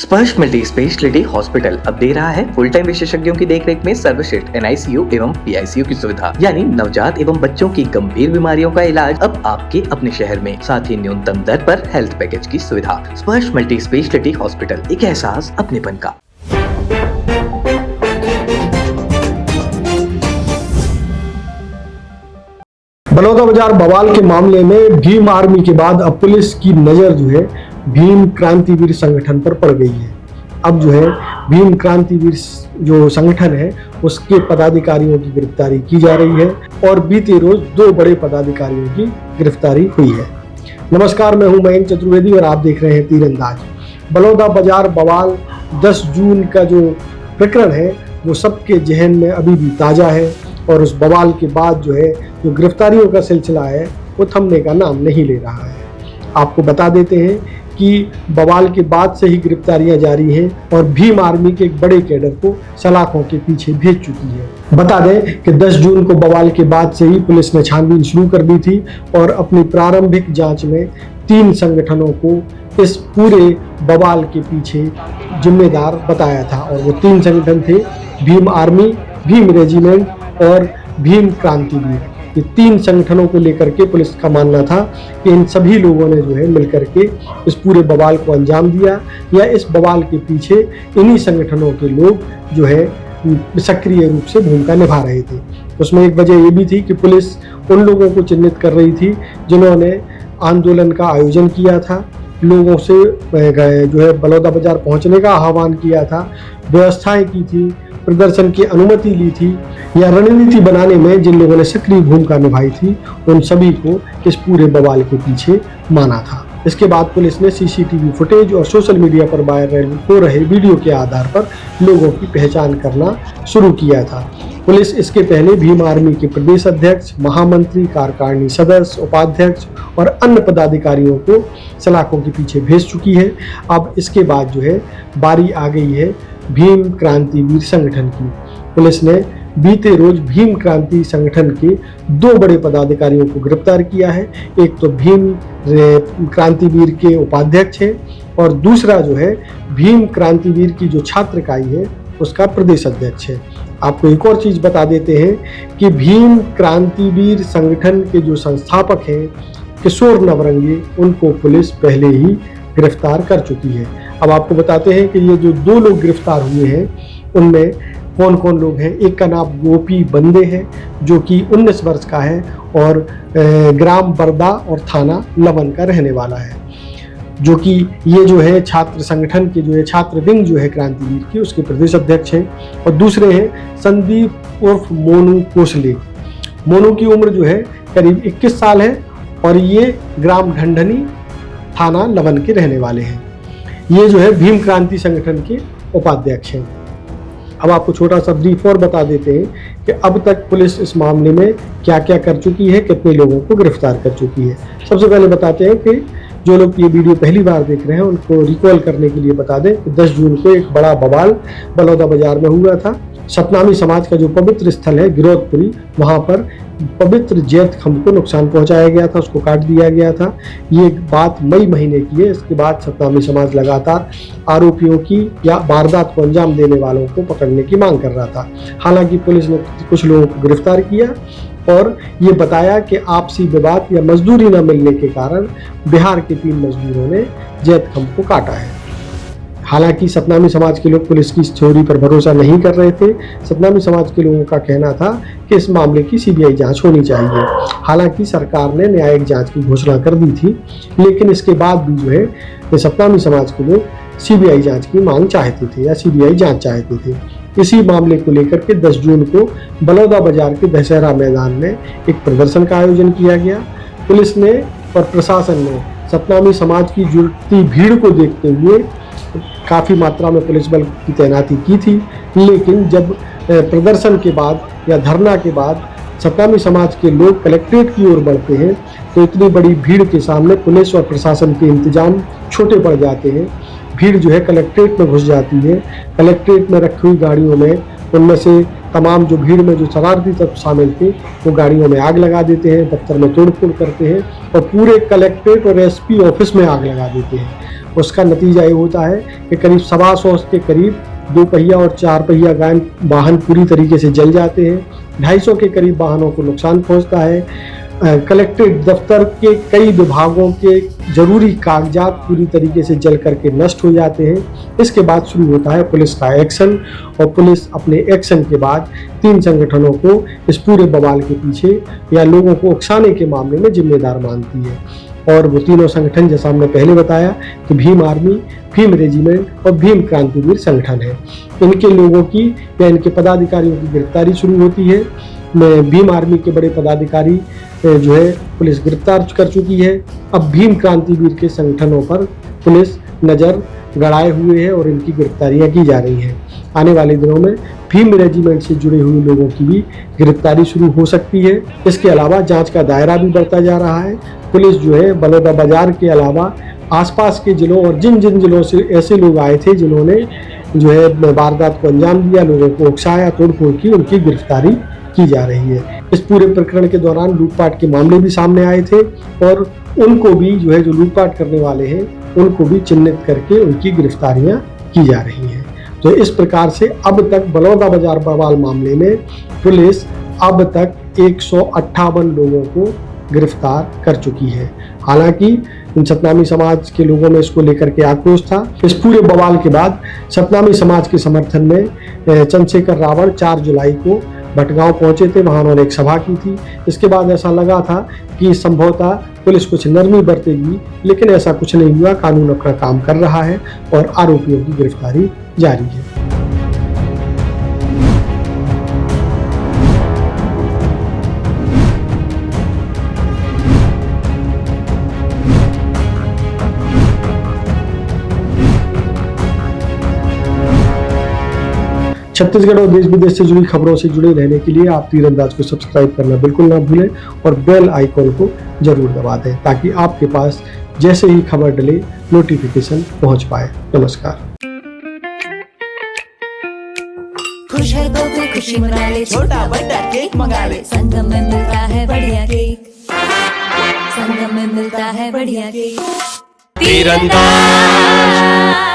स्पर्श multi speciality hospital अब दे रहा है फुल टाइम विशेषज्ञों की देखरेख में सर्वश्रेष्ठ NICU एवं PICU की सुविधा, यानी नवजात एवं बच्चों की गंभीर बीमारियों का इलाज अब आपके अपने शहर में, साथ ही न्यूनतम दर पर हेल्थ पैकेज की सुविधा। स्पर्श मल्टी स्पेशलिटी हॉस्पिटल, एक एहसास अपनेपन का। बलौदाबाजार बवाल के मामले में भीम आर्मी के बाद अब पुलिस की नजर जो है भीम क्रांतिवीर संगठन पर पड़ गई है। अब जो है भीम क्रांतिवीर जो संगठन है उसके पदाधिकारियों की गिरफ्तारी की जा रही है और बीते रोज 2 बड़े पदाधिकारियों की गिरफ्तारी हुई है। नमस्कार, मैं हूं मयंक चतुर्वेदी और आप देख रहे हैं तीरंदाज। बलौदाबाजार बवाल 10 जून का जो प्रकरण है वो सबके जहन में अभी भी ताज़ा है और उस बवाल के बाद जो है जो गिरफ्तारियों का सिलसिला है वो थमने का नाम नहीं ले रहा है। आपको बता देते हैं कि बवाल के बाद से ही गिरफ्तारियां जारी हैं और भीम आर्मी के एक बड़े कैडर को सलाखों के पीछे भेज चुकी है। बता दें कि 10 जून को बवाल के बाद से ही पुलिस ने छानबीन शुरू कर दी थी और अपनी प्रारंभिक जांच में 3 संगठनों को इस पूरे बवाल के पीछे जिम्मेदार बताया था और वो 3 संगठन थे भीम आर्मी, भीम रेजिमेंट और भीम क्रांतिवीर। ये 3 संगठनों को लेकर के पुलिस का मानना था कि इन सभी लोगों ने जो है मिलकर के इस पूरे बवाल को अंजाम दिया या इस बवाल के पीछे इन्हीं संगठनों के लोग जो है सक्रिय रूप से भूमिका निभा रहे थे। उसमें एक वजह ये भी थी कि पुलिस उन लोगों को चिन्हित कर रही थी जिन्होंने आंदोलन का आयोजन किया था, लोगों से जो है बलौदाबाजार पहुंचने का आह्वान किया था, व्यवस्थाएं की थी, प्रदर्शन की अनुमति ली थी या रणनीति बनाने में जिन लोगों ने सक्रिय भूमिका निभाई थी उन सभी को इस पूरे बवाल के पीछे माना था। इसके बाद पुलिस ने CCTV फुटेज और सोशल मीडिया पर वायरल हो रहे वीडियो के आधार पर लोगों की पहचान करना शुरू किया था। पुलिस इसके पहले भीम आर्मी के प्रदेश अध्यक्ष, महामंत्री, कार्यकारिणी सदस्य, उपाध्यक्ष और अन्य पदाधिकारियों को सलाखों के पीछे भेज चुकी है। अब इसके बाद जो है बारी आ गई है भीम क्रांतिवीर संगठन की। पुलिस ने बीते रोज भीम क्रांति संगठन के 2 बड़े पदाधिकारियों को गिरफ्तार किया है। एक तो भीम क्रांतिवीर के उपाध्यक्ष है और दूसरा जो है भीम क्रांतिवीर की जो छात्र इकाई है उसका प्रदेश अध्यक्ष है। आपको एक और चीज बता देते हैं कि भीम क्रांतिवीर संगठन के जो संस्थापक हैं किशोर नवरंगे, उनको पुलिस पहले ही गिरफ्तार कर चुकी है। अब आपको बताते हैं कि ये जो 2 लोग गिरफ्तार हुए हैं उनमें कौन कौन लोग हैं। एक का नाम गोपी बंदे है जो कि 19 वर्ष का है और ग्राम बरदा और थाना लवन का रहने वाला है, जो कि ये जो है छात्र संगठन के जो है छात्र विंग जो है क्रांतिवीर की उसके प्रदेश अध्यक्ष हैं। और दूसरे हैं संदीप उर्फ मोनू कोसले। मोनू की उम्र जो है करीब 21 साल है और ये ग्राम ढंढनी थाना लवन के रहने वाले हैं। ये जो है भीम क्रांति संगठन के उपाध्यक्ष हैं। अब आपको छोटा सा ब्रीफ और बता देते हैं कि अब तक पुलिस इस मामले में क्या क्या कर चुकी है, कितने लोगों को गिरफ्तार कर चुकी है। सबसे पहले बताते हैं कि जो लोग ये वीडियो पहली बार देख रहे हैं उनको रिकॉल करने के लिए बता दें कि 10 जून को एक बड़ा बवाल बलौदाबाजार में हुआ था। सतनामी समाज का जो पवित्र स्थल है गिरौदपुरी, वहाँ पर पवित्र जैत खंभ को नुकसान पहुंचाया गया था, उसको काट दिया गया था। ये बात मई महीने की है। इसके बाद सतनामी समाज लगातार आरोपियों की या वारदात को अंजाम देने वालों को पकड़ने की मांग कर रहा था। हालांकि पुलिस ने कुछ लोगों को गिरफ्तार किया और ये बताया कि आपसी विवाद या मजदूरी न मिलने के कारण बिहार के 3 मजदूरों ने जैत खंभ को काटा है। हालांकि सतनामी समाज के लोग पुलिस की इस थ्योरी पर भरोसा नहीं कर रहे थे। सतनामी समाज के लोगों का कहना था कि इस मामले की CBI जांच होनी चाहिए। हालांकि सरकार ने न्यायिक जांच की घोषणा कर दी थी, लेकिन इसके बाद भी जो है सतनामी समाज के लोग CBI जांच की मांग चाहते थे या CBI जांच चाहते थे। इसी मामले को लेकर के 10 जून को बलौदाबाजार के दशहरा मैदान में एक प्रदर्शन का आयोजन किया गया। पुलिस ने और प्रशासन ने सतनामी समाज की जुड़ती भीड़ को देखते हुए काफ़ी मात्रा में पुलिस बल की तैनाती की थी, लेकिन जब प्रदर्शन के बाद या धरना के बाद सतनामी समाज के लोग कलेक्ट्रेट की ओर बढ़ते हैं तो इतनी बड़ी भीड़ के सामने पुलिस और प्रशासन के इंतजाम छोटे पड़ जाते हैं। भीड़ जो है कलेक्ट्रेट में घुस जाती है। कलेक्ट्रेट में रखी हुई गाड़ियों में उनमें से तमाम जो भीड़ में जो शरारती तत्व शामिल थे वो गाड़ियों में आग लगा देते हैं, दफ्तर में तोड़फोड़ करते हैं और पूरे कलेक्ट्रेट और SP ऑफिस में आग लगा देते हैं। उसका नतीजा ये होता है कि करीब 125 के करीब 2 पहिया और 4 पहिया वाहन पूरी तरीके से जल जाते हैं। 250 के करीब वाहनों को नुकसान पहुंचता है। कलेक्ट्रेट दफ्तर के कई विभागों के जरूरी कागजात पूरी तरीके से जल करके नष्ट हो जाते हैं। इसके बाद शुरू होता है पुलिस का एक्शन, और पुलिस अपने एक्शन के बाद 3 संगठनों को इस पूरे बवाल के पीछे या लोगों को उकसाने के मामले में जिम्मेदार मानती है। और वो तीनों संगठन, जैसा हमने पहले बताया, कि भीम आर्मी, भीम रेजिमेंट और भीम क्रांतिवीर संगठन है। इनके लोगों की या इनके पदाधिकारियों की गिरफ्तारी शुरू होती है। भीम आर्मी के बड़े पदाधिकारी जो है पुलिस गिरफ्तार कर चुकी है। अब भीम क्रांतिवीर के संगठनों पर पुलिस नज़र गड़ाए हुए है और इनकी गिरफ्तारियां की जा रही हैं। आने वाले दिनों में भीम रेजिमेंट से जुड़े हुए लोगों की भी गिरफ्तारी शुरू हो सकती है। इसके अलावा जांच का दायरा भी बढ़ता जा रहा है। पुलिस जो है बलौदाबाजार के अलावा आसपास के जिलों और जिन जिन जिलों से ऐसे लोग आए थे जिन्होंने जो है वारदात को अंजाम दिया, लोगों को उकसाया, तोड़फोड़ की, उनकी गिरफ्तारी की जा रही है। इस पूरे प्रकरण के दौरान लूटपाट के मामले भी सामने आए थे और उनको भी जो है, जो लूटपाट करने वाले हैं, उनको भी चिन्हित करके उनकी गिरफ्तारियां की जा रही हैं। तो इस प्रकार से अब तक बलौदाबाजार बवाल मामले में पुलिस अब तक 158 लोगों को गिरफ्तार कर चुकी है। हालांकि सतनामी समाज के लोगों में इसको लेकर के आक्रोश था। इस पूरे बवाल के बाद सतनामी समाज के समर्थन में चंद्रशेखर रावण 4 जुलाई को भटगांव पहुंचे थे। वहां उन्होंने एक सभा की थी। इसके बाद ऐसा लगा था कि संभवतः पुलिस कुछ नरमी बरतेगी, लेकिन ऐसा कुछ नहीं हुआ। कानून अपना काम कर रहा है और आरोपियों की गिरफ्तारी जारी है। छत्तीसगढ़ और देश विदेश से जुड़ी खबरों से जुड़े रहने के लिए आप तीरंदाज को सब्सक्राइब करना बिल्कुल ना भूलें और बेल आइकॉन को जरूर दबा दें ताकि आपके पास जैसे ही खबर डले नोटिफिकेशन पहुंच पाए। नमस्कार। खुश है तो फिर खुशी मना ले, छोटा बड़ा केक मंगा ले, संगम में मिलता है बढ़िया केक, संगम में मिलता है बढ़िया केक। तीरंदाज।